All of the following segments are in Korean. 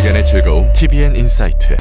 발견의 즐거움 TVN 인사이트.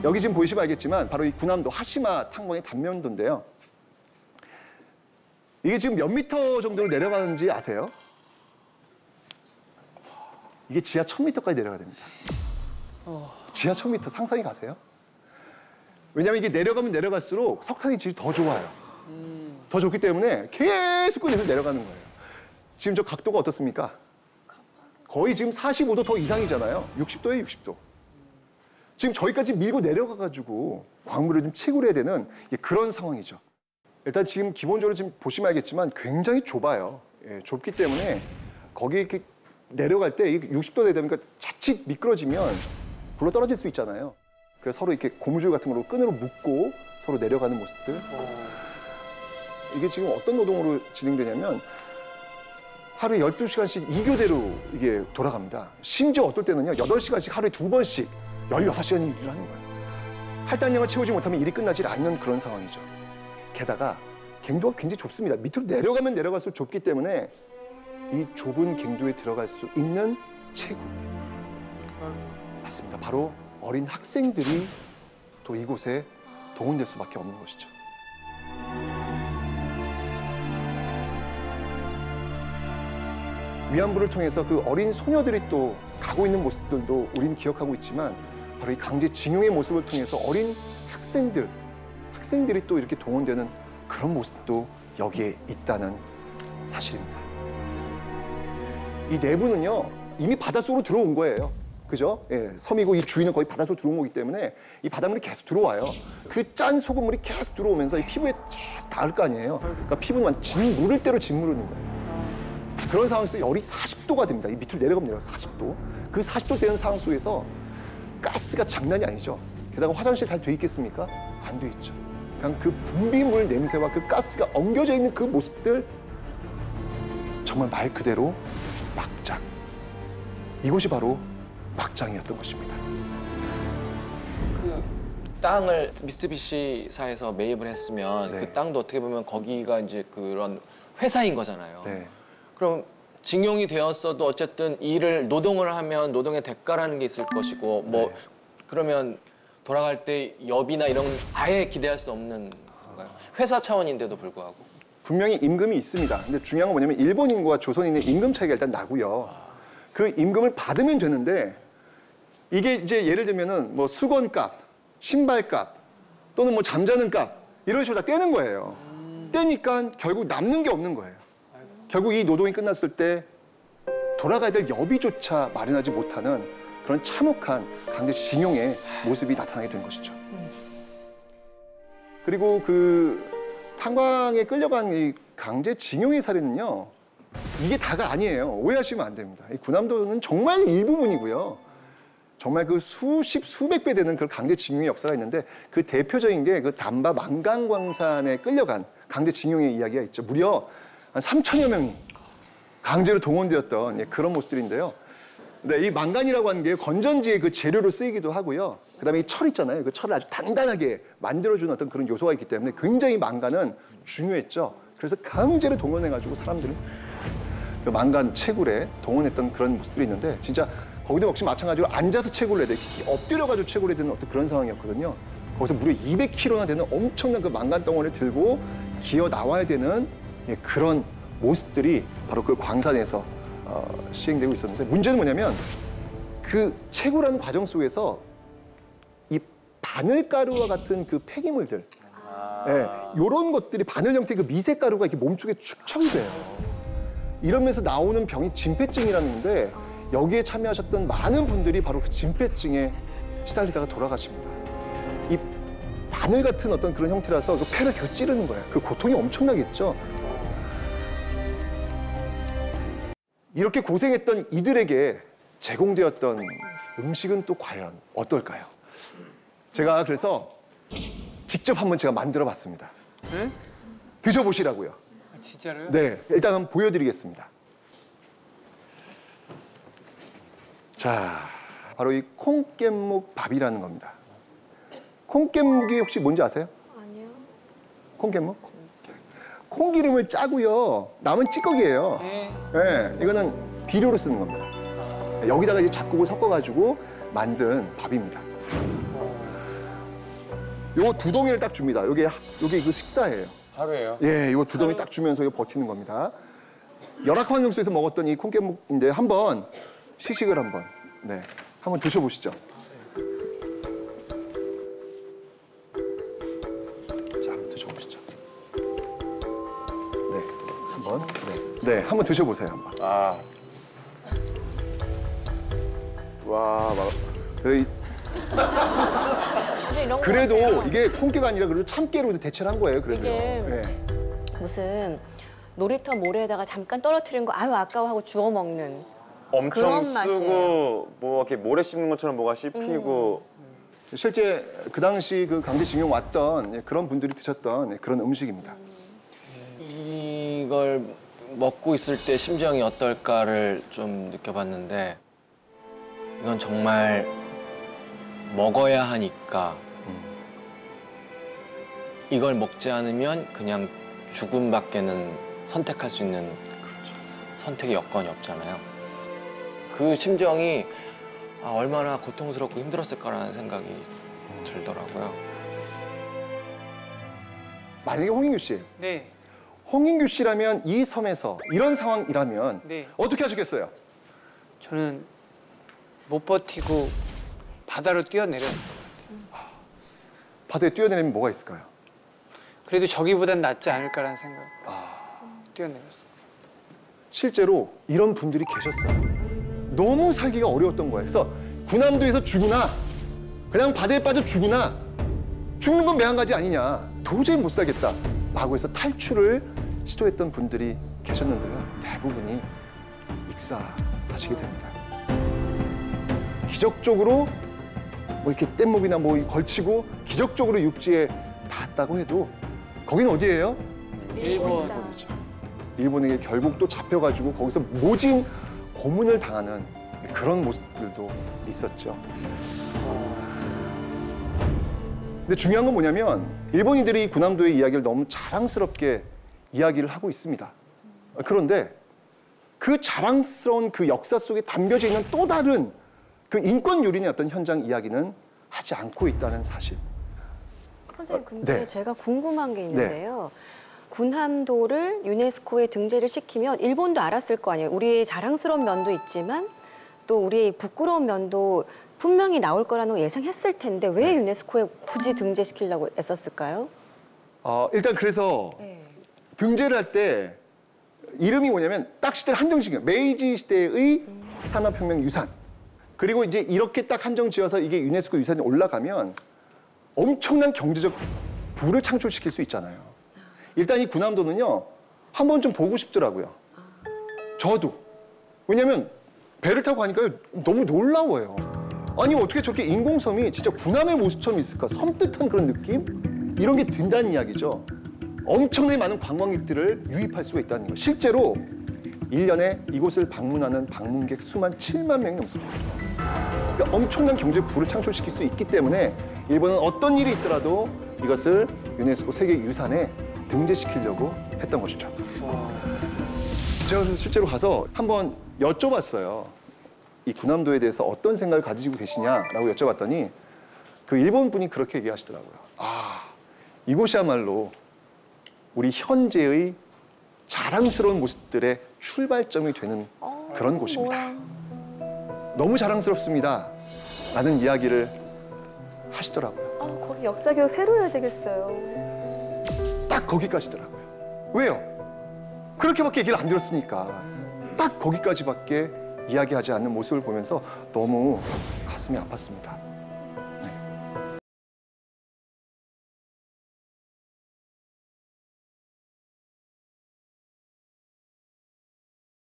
여기 지금 보시면 알겠지만 바로 이 군함도 하시마 탄광의 단면도인데요. 이게 지금 몇 미터 정도로 내려가는지 아세요? 이게 지하 1000m까지 내려가야 됩니다. 지하 1000m 상상이 가세요? 왜냐하면 이게 내려가면 내려갈수록 석탄의 질이 더 좋아요. 더 좋기 때문에 계속 끊어서 내려가는 거예요. 지금 저 각도가 어떻습니까? 거의 지금 45도 더 이상이잖아요. 60도에 60도. 지금 저기까지 밀고 내려가가지고 광물을 좀 채굴 해야 되는 그런 상황이죠. 일단 지금 기본적으로 지금 보시면 알겠지만 굉장히 좁아요. 예, 좁기 때문에 거기 이렇게 내려갈 때 60도 되다 보니까 자칫 미끄러지면 굴러 떨어질 수 있잖아요. 그래서 서로 이렇게 고무줄 같은 걸로 끈으로 묶고 서로 내려가는 모습들. 이게 지금 어떤 노동으로 진행되냐면 하루에 12시간씩 2교대로 이게 돌아갑니다. 심지어 어떨 때는요, 8시간씩 하루에 2번씩 16시간 일을 하는 거예요. 할당량을 채우지 못하면 일이 끝나지 않는 그런 상황이죠. 게다가 갱도가 굉장히 좁습니다. 밑으로 내려가면 내려갈수록 좁기 때문에 이 좁은 갱도에 들어갈 수 있는 채굴. 맞습니다. 바로 어린 학생들이 또 이곳에 동원될 수밖에 없는 것이죠. 위안부를 통해서 그 어린 소녀들이 또 가고 있는 모습들도 우리는 기억하고 있지만 바로 이 강제징용의 모습을 통해서 어린 학생들이 또 이렇게 동원되는 그런 모습도 여기에 있다는 사실입니다. 이 내부는요, 이미 바닷속으로 들어온 거예요. 그죠? 예, 섬이고 이 주위는 거의 바닷속으로 들어온 거기 때문에 이 바닷물이 계속 들어와요. 그 짠 소금물이 계속 들어오면서 이 피부에 계속 닿을 거 아니에요. 그러니까 피부는 무를 대로 짓무르는 거예요. 그런 상황에서 열이 40도가 됩니다. 이 밑으로 내려가면 내려가 40도. 그 40도 되는 상황 속에서 가스가 장난이 아니죠. 게다가 화장실 잘 돼 있겠습니까? 안 돼 있죠. 그냥 그 분비물 냄새와 그 가스가 엉겨져 있는 그 모습들, 정말 말 그대로 막장. 이곳이 바로 막장이었던 것입니다. 그 땅을 미쓰비시사에서 매입을 했으면 네. 그 땅도 어떻게 보면 거기가 이제 그런 회사인 거잖아요. 네. 그럼 징용이 되었어도 어쨌든 일을 노동을 하면 노동의 대가라는 게 있을 것이고 뭐 네. 그러면 돌아갈 때 여비나 이런 아예 기대할 수 없는 건가요? 회사 차원인데도 불구하고. 분명히 임금이 있습니다. 근데 중요한 건 뭐냐면 일본인과 조선인의 임금 차이가 일단 나고요. 그 임금을 받으면 되는데 이게 이제 예를 들면은 뭐 수건값, 신발값 또는 뭐 잠자는 값 이런 식으로 다 떼는 거예요. 떼니까 결국 남는 게 없는 거예요. 결국 이 노동이 끝났을 때 돌아가야 될 여비조차 마련하지 못하는 그런 참혹한 강제징용의 모습이 나타나게 된 것이죠. 그리고 그 탄광에 끌려간 이 강제징용의 사례는요, 이게 다가 아니에요. 오해하시면 안 됩니다. 이 군함도는 정말 일부분이고요. 정말 그 수백 배 되는 그 강제징용의 역사가 있는데 그 대표적인 게 그 담바 망간광산에 끌려간 강제징용의 이야기가 있죠. 무려 한 3천여 명이 강제로 동원되었던 그런 모습들인데요. 근데 이 망간이라고 하는 게 건전지의 그 재료로 쓰이기도 하고요. 그다음에 이 철 있잖아요. 그 철을 아주 단단하게 만들어주는 어떤 그런 요소가 있기 때문에 굉장히 망간은 중요했죠. 그래서 강제로 동원해가지고 사람들을 그 망간 채굴에 동원했던 그런 모습들이 있는데 진짜 거기도 역시 마찬가지로 앉아서 채굴을 해야 돼. 엎드려가지고 채굴해야 되는 어떤 그런 상황이었거든요. 거기서 무려 200kg나 되는 엄청난 그 망간 덩어리를 들고 기어 나와야 되는 그런 모습들이 바로 그 광산에서 시행되고 있었는데 문제는 뭐냐면 그 채굴하는 과정 속에서 이 바늘가루와 같은 그 폐기물들 이런 것들이 바늘 형태의 그 미세가루가 이렇게 몸속에 축적이 돼요. 이러면서 나오는 병이 진폐증이라는 건데 여기에 참여하셨던 많은 분들이 바로 그 진폐증에 시달리다가 돌아가십니다. 이 바늘 같은 어떤 그런 형태라서 그 폐를 계속 찌르는 거예요. 그 고통이 엄청나겠죠. 이렇게 고생했던 이들에게 제공되었던 음식은 또 과연 어떨까요? 제가 그래서 직접 한번 제가 만들어 봤습니다. 네? 드셔보시라고요. 아, 진짜로요? 네, 일단 한번 보여드리겠습니다. 자, 바로 이 콩깻묵 밥이라는 겁니다. 콩깻묵이 혹시 뭔지 아세요? 아니요. 콩깻묵? 콩기름을 짜고요. 남은 찌꺼기예요. 네. 네, 이거는 비료로 쓰는 겁니다. 여기다가 이제 잡곡을 섞어가지고 만든 밥입니다. 요거 2덩이를 딱 줍니다. 요게 그 식사예요. 하루에요? 예, 요거 2덩이 딱 주면서 이거 버티는 겁니다. 열악한 환경에서 먹었던 이 콩깻묵인데 한번 시식을 한번 드셔보시죠. 자, 한번 드셔보시죠. 네, 한번. 네, 한번 드셔보세요, 한번. 아. 와, 그 사실 이런 거 그래도 같아요. 이게 콩깨가 아니라 그래도 참깨로 대체를 한 거예요. 그래도요. 이게 네. 무슨 놀이터 모래에다가 잠깐 떨어뜨린 거 아유 아까워하고 주워 먹는 엄청 그런 맛이에요. 쓰고 뭐 이렇게 모래 씹는 것처럼 뭐가 씹히고 실제 그 당시 그 강제징용 왔던 그런 분들이 드셨던 그런 음식입니다. 이걸 먹고 있을 때 심정이 어떨까를 좀 느껴봤는데 이건 정말 먹어야 하니까 이걸 먹지 않으면 그냥 죽음밖에는 선택할 수 있는 선택의 여건이 없잖아요. 그 심정이 얼마나 고통스럽고 힘들었을까라는 생각이 들더라고요. 만약에 홍인규 씨, 네. 홍인규 씨라면 이 섬에서 이런 상황이라면 네. 어떻게 하시겠어요? 저는 못 버티고 바다로 뛰어내렸어요. 바다에 뛰어내리면 뭐가 있을까요? 그래도 저기보단 낫지 않을까라는 생각. 뛰어내렸어요. 실제로 이런 분들이 계셨어요. 너무 살기가 어려웠던 거예요. 그래서 군함도에서 죽으나 그냥 바다에 빠져 죽으나 죽는 건 매한가지 아니냐. 도저히 못 살겠다라고 해서 탈출을 시도했던 분들이 계셨는데요. 대부분이 익사하시게 됩니다. 기적적으로 뭐 이렇게 뗏목이나 뭐 걸치고 기적적으로 육지에 닿았다고 해도 거기는 어디예요? 일본. 그렇죠. 일본에게 결국 또 잡혀가지고 거기서 모진 고문을 당하는 그런 모습들도 있었죠. 근데 중요한 건 뭐냐면 일본인들이 군함도의 이야기를 너무 자랑스럽게 이야기를 하고 있습니다. 그런데 그 자랑스러운 그 역사 속에 담겨져 있는 또 다른 그 인권 유린의 어떤 현장 이야기는 하지 않고 있다는 사실. 선생님 근데 네. 제가 궁금한 게 있는데요. 군함도를 유네스코에 등재를 시키면 일본도 알았을 거 아니에요. 우리의 자랑스러운 면도 있지만 또 우리의 부끄러운 면도 분명히 나올 거라는 걸 예상했을 텐데 왜 유네스코에 굳이 등재시키려고 애썼을까요? 일단 그래서 네. 등재를 할 때 이름이 뭐냐면 딱 시대를 한정지은 메이지 시대의 산업혁명 유산. 그리고 이제 이렇게 딱 한정 지어서 이게 유네스코 유산에 올라가면 엄청난 경제적 부를 창출시킬 수 있잖아요. 일단 이 군함도는요, 한번 좀 보고 싶더라고요. 저도. 왜냐면 배를 타고 가니까 너무 놀라워요. 아니 어떻게 저렇게 인공섬이 진짜 군함의 모습처럼 있을까? 섬뜩한 그런 느낌? 이런 게 든다는 이야기죠. 엄청나게 많은 관광객들을 유입할 수가 있다는 거. 실제로 1년에 이곳을 방문하는 방문객 수만 7만 명이 넘습니다. 그러니까 엄청난 경제 부를 창출시킬 수 있기 때문에 일본은 어떤 일이 있더라도 이것을 유네스코 세계유산에 등재시키려고 했던 것이죠. 제가 그래서 실제로 가서 한번 여쭤봤어요. 이 군함도에 대해서 어떤 생각을 가지고 계시냐라고 여쭤봤더니 그 일본 분이 그렇게 얘기하시더라고요. 이곳이야말로 우리 현재의 자랑스러운 모습들의 출발점이 되는 그런 곳입니다. 너무 자랑스럽습니다. 라는 이야기를 하시더라고요. 거기 역사 교육 새로 해야 되겠어요. 딱 거기까지더라고요. 왜요? 그렇게밖에 얘기를 안 들었으니까. 딱 거기까지밖에 이야기하지 않는 모습을 보면서 너무 가슴이 아팠습니다.